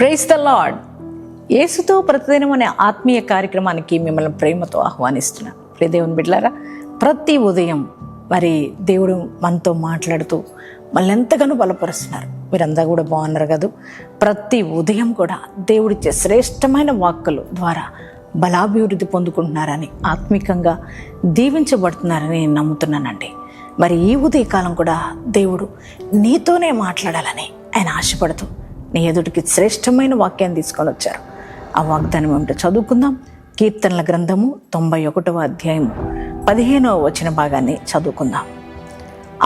Praise the lord. యేసుతో ప్రతిదినం అనే ఆత్మీయ కార్యక్రమానికి మిమ్మల్ని ప్రేమతో ఆహ్వానిస్తున్నాను. ప్రియ దేవుని బిడ్డలారా, ప్రతి ఉదయం మరి దేవుడు మనతో మాట్లాడుతూ మళ్ళీ ఎంతగానో బలపరుస్తున్నారు. మీరంతా కూడా బాగున్నారు కదా. ప్రతి ఉదయం కూడా దేవుడిచ్చే శ్రేష్టమైన వాక్కుల ద్వారా బలాభివృద్ధి పొందుకుంటున్నారని, ఆత్మికంగా దీవించబడుతున్నారని నేను నమ్ముతున్నానండి. మరి ఈ ఉదయకాలం కూడా దేవుడు నీతోనే మాట్లాడాలని ఆయన ఆశపడుతూ నీ ఎదుటికి శ్రేష్టమైన వాక్యాన్ని తీసుకొని వచ్చారు. ఆ వాగ్దానం ఏమిటో చదువుకుందాం. కీర్తనల గ్రంథము 91వ అధ్యాయము 15వ వచన భాగాన్ని చదువుకుందాం.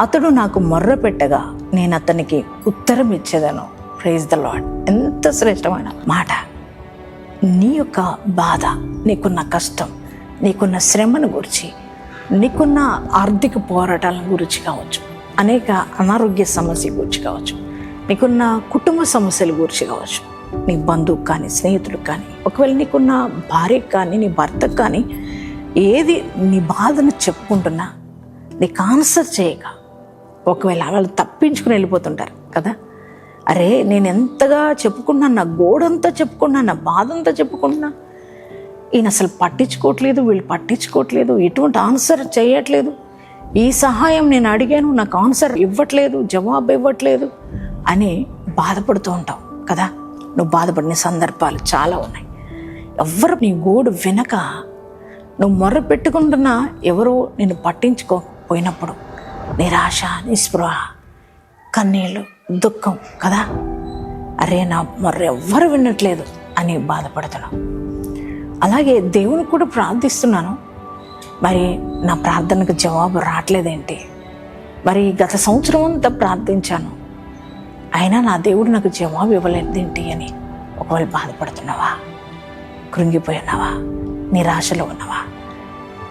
అతడు నాకు మొర్ర పెట్టగా నేను అతనికి ఉత్తరం ఇచ్చేదను. Praise the lord. ఎంత శ్రేష్టమైన మాట. నీ యొక్క బాధ, నీకున్న కష్టం, నీకున్న శ్రమను గురించి, నీకున్న ఆర్థిక పోరాటాల గురించి కావచ్చు, అనేక అనారోగ్య సమస్య గురించి కావచ్చు, నీకున్న కుటుంబ సమస్యల గురించి కావచ్చు, నీ బంధువుకు కానీ స్నేహితులకు కానీ, ఒకవేళ నీకున్న భార్యకు కానీ నీ భర్తకు కానీ ఏది నీ బాధను చెప్పుకుంటున్నా నీకు ఆన్సర్ చేయక, ఒకవేళ వాళ్ళు తప్పించుకుని వెళ్ళిపోతుంటారు కదా. అరే, నేను ఎంతగా చెప్పుకున్నా, నా గోడంతా చెప్పుకున్నా, నా బాధ అంతా చెప్పుకున్నా, ఈయన అసలు పట్టించుకోవట్లేదు, వీళ్ళు పట్టించుకోవట్లేదు, ఎటువంటి ఆన్సర్ చేయట్లేదు, ఈ సహాయం నేను అడిగాను నాకు ఆన్సర్ ఇవ్వట్లేదు, జవాబు ఇవ్వట్లేదు అని బాధపడుతూ ఉంటావు కదా. నువ్వు బాధపడిన సందర్భాలు చాలా ఉన్నాయి. ఎవ్వరు నీ గోడు వినక నువ్వు మొర్ర పెట్టుకుంటున్నా ఎవరో నిన్ను పట్టించుకోకపోయినప్పుడు నిరాశ, నిస్పృహ, కన్నీళ్ళు, దుఃఖం కదా. అరే, నా మొర్ర ఎవ్వరు వినట్లేదు అని బాధపడుతున్నావు. అలాగే దేవుని కూడా ప్రార్థిస్తున్నాను, మరి నా ప్రార్థనకు జవాబు రావట్లేదేంటి, మరి గత సంవత్సరం అంతా ప్రార్థించాను అయినా నా దేవుడు నాకు జవాబు ఇవ్వలేదేంటి అని ఒకవేళ బాధపడుతున్నావా, కృంగిపోయినావా, నిరాశలో ఉన్నావా?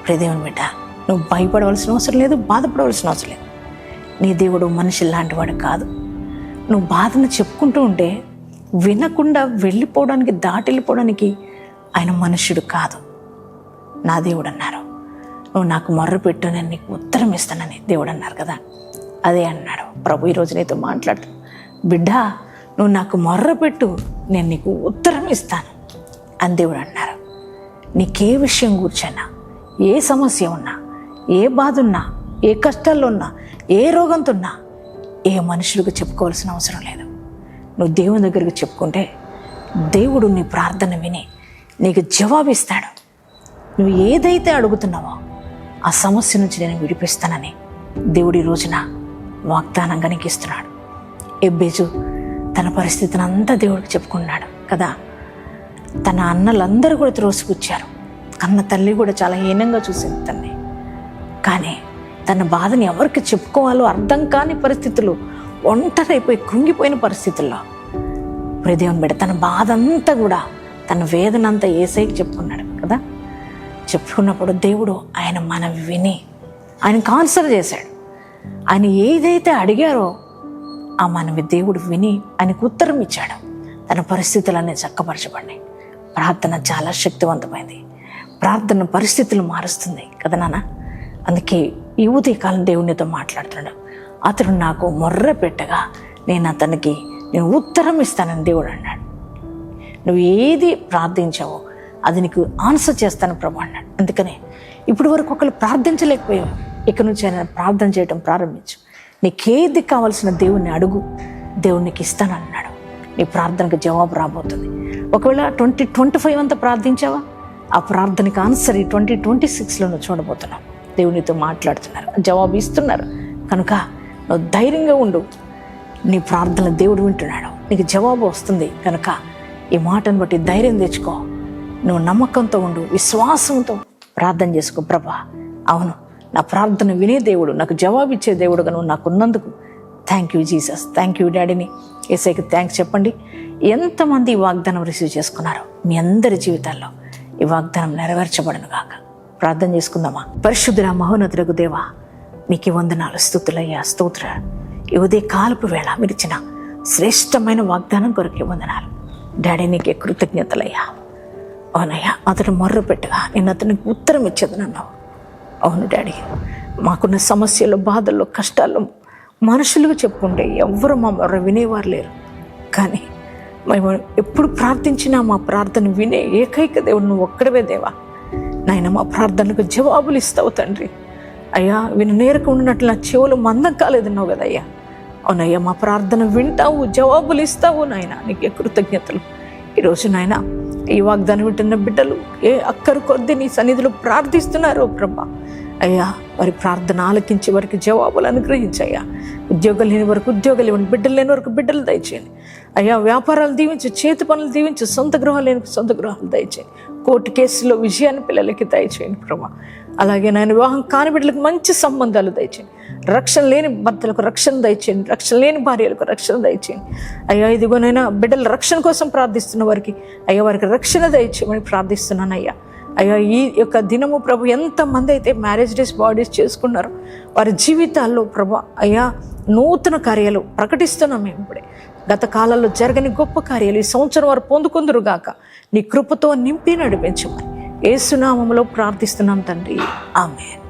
ప్రియదేవుని బిడ్డ, నువ్వు భయపడవలసిన అవసరం లేదు, బాధపడవలసిన అవసరం లేదు. నీ దేవుడు మనిషి లాంటి వాడు కాదు. నువ్వు బాధను చెప్పుకుంటూ ఉంటే వినకుండా వెళ్ళిపోవడానికి, దాటివెళ్ళిపోవడానికి ఆయన మనుష్యుడు కాదు. నా దేవుడు అన్నారు, నువ్వు నాకు మొర్ర పెట్టు, నేను నీకు ఉత్తరం ఇస్తానని దేవుడు అన్నారు కదా. అదే అన్నాడు ప్రభు ఈరోజు నీతో మాట్లాడుతూ. బిడ్డ, నువ్వు నాకు మొర్ర పెట్టు, నేను నీకు ఉత్తరం ఇస్తాను అని దేవుడు అన్నారు. నీకే విషయం కూర్చున్నా, ఏ సమస్య ఉన్నా, ఏ బాధ ఉన్నా, ఏ కష్టాల్లో ఉన్నా, ఏ రోగంతో ఉన్నా ఏ మనుషులకు చెప్పుకోవాల్సిన అవసరం లేదు. నువ్వు దేవుని దగ్గరికి చెప్పుకుంటే దేవుడు నీ ప్రార్థన విని నీకు జవాబిస్తాడు. నువ్వు ఏదైతే అడుగుతున్నావో ఆ సమస్య నుంచి నేను విడిపిస్తానని దేవుడి రోజున వాగ్దానంగా నీకు ఇస్తున్నాడు. ఎబ్బేజు తన పరిస్థితిని అంతా దేవుడికి చెప్పుకున్నాడు కదా. తన అన్నలందరూ కూడా త్రోసిపుచ్చారు, కన్న తల్లి కూడా చాలా హీనంగా చూసింది తన్ని. కానీ తన బాధని ఎవరికి చెప్పుకోవాలో అర్థం కాని పరిస్థితులు, ఒంటరైపోయి కృంగిపోయిన పరిస్థితుల్లో ప్రియదేవుని బిడ్డ తన బాధ అంతా కూడా, తన వేదన అంతా యేసయ్యకి చెప్పుకున్నాడు కదా. చెప్పుకున్నప్పుడు దేవుడు ఆయన మనవి విని ఆయనకు ఆన్సర్ చేశాడు. ఆయన ఏదైతే అడిగారో ఆ మనవి దేవుడు విని ఆయనకు ఉత్తరం ఇచ్చాడు. తన పరిస్థితులన్నీ చక్కపరచబడినాయి. ప్రార్థన చాలా శక్తివంతమైంది. ప్రార్థన పరిస్థితులు మారుస్తుంది కదా నాన్న. అందుకే ఈ ఉదయకాలం దేవునితో మాట్లాడుతున్నాడు. అతడు నాకు మొర్ర పెట్టగా నేను ఉత్తరం ఇస్తానని దేవుడు అన్నాడు. నువ్వు ఏది ప్రార్థించావో అది నీకు ఆన్సర్ చేస్తాను ప్రభు అన్నాడు. అందుకనే ఇప్పటి వరకు ఒకళ్ళు ప్రార్థించలేకపోయావు, ఇక నుంచి ఆయన ప్రార్థన చేయడం ప్రారంభించు. నీకేది కావాల్సిన దేవుణ్ణి అడుగు, దేవునికి ఇస్తానన్నాడు. నీ ప్రార్థనకు జవాబు రాబోతుంది. ఒకవేళ 2025 అంతా ప్రార్థించావా, ఆ ప్రార్థనకి ఆన్సర్ ఈ 2026లో నువ్వు చూడబోతున్నావు. దేవునితో మాట్లాడుతున్నారు, జవాబు ఇస్తున్నారు. కనుక నువ్వు ధైర్యంగా ఉండు. నీ ప్రార్థన దేవుడు వింటున్నాడు, నీకు జవాబు వస్తుంది. కనుక ఈ మాటను బట్టి ధైర్యం తెచ్చుకో. నువ్వు నమ్మకంతో ఉండు, విశ్వాసంతో ప్రార్థన చేసుకో. ప్రభా, అవును, నా ప్రార్థన వినే దేవుడు, నాకు జవాబిచ్చే దేవుడుగా నువ్వు నాకున్నందుకు thank you Jesus, thank you డాడీని. యేసయ్యకి థ్యాంక్స్ చెప్పండి. ఎంతమంది ఈ వాగ్దానం రిసీవ్ చేసుకున్నారో మీ అందరి జీవితాల్లో ఈ వాగ్దానం నెరవేర్చబడను గాక. ప్రార్థన చేసుకుందామా. పరిశుద్ధుల మహోన్నతులకు దేవా, మీకు వందనాలు, స్తుతులయ్యా, స్తోత్ర. ఈ ఉదయ కాలపు వేళ మీరు ఇచ్చిన శ్రేష్టమైన వాగ్దానం కొరకు వందనాలు డాడీ. నీకే కృతజ్ఞతలయ్యా. అవునయ్యా, అతను మొర్ర పెట్టగా నేను అతనికి ఉత్తరం ఇచ్చేది అన్నావు. అవును డాడీ, మాకున్న సమస్యలు, బాధల్లో, కష్టాల్లో మనుషులకు చెప్పుకుంటే ఎవ్వరు మా మొర్ర వినేవారు లేరు. కానీ మేము ఎప్పుడు ప్రార్థించినా మా ప్రార్థన వినే ఏకైక దేవుడు నువ్వు ఒక్కడవే దేవా. నాయన మా ప్రార్థనకు జవాబులు ఇస్తావు తండ్రి. అయ్యా నేరకు ఉన్నట్లు నా చెవులు మందం కాలేదన్నావు కదయ్యా. అవునయ్యా మా ప్రార్థన వింటావు, జవాబులు ఇస్తావు నాయన. నీకే కృతజ్ఞతలు. ఈరోజు నాయన ఈ వాగ్దానం వింటున్న బిడ్డలు ఏ అక్కరు కొద్ది నీ సన్నిధిలో ప్రార్థిస్తున్నారో ప్రభా, అయ్యా వారి ప్రార్థన ఆలకించి వారికి జవాబులు అనుగ్రహించయ్యా. ఉద్యోగాలు లేని వరకు ఉద్యోగాలు ఇవ్వండి, బిడ్డలు లేని వరకు బిడ్డలు దయచేయండి అయ్యా. వ్యాపారాలు దీవించు, చేతి పనులు దీవించు, సొంత గృహాలు లేని సొంత గృహాలు దయచేయండి. కోర్టు కేసులో విజయాన్ని పిల్లలకి దయచేయండి ప్రభా. అలాగే నాయన వివాహం కాని బిడ్డలకు మంచి సంబంధాలు దయచేయండి. రక్షణ లేని భర్తలకు రక్షణ దయచేయండి, రక్షణ లేని భార్యలకు రక్షణ దయచేయండి అయ్యా. ఇదిగోనైనా బిడ్డల రక్షణ కోసం ప్రార్థిస్తున్న వారికి అయ్యా వారికి రక్షణ దయచేయమని ప్రార్థిస్తున్నాను అయ్యా. అయ్యా ఈ యొక్క దినము ప్రభు ఎంతమంది అయితే మ్యారేజ్ డేస్ బాడీస్ చేసుకున్నారో వారి జీవితాల్లో ప్రభు అయ్యా నూతన కార్యాలు ప్రకటిస్తున్నాం మేము ఇప్పుడే. గత కాలంలో జరగని గొప్ప కార్యాలు ఈ సంవత్సరం వారు పొందుకుందురుగాక. నీ కృపతో నింపి నడిపించమని యేసు నామములో ప్రార్థిస్తున్నాం తండ్రి. ఆమేన్.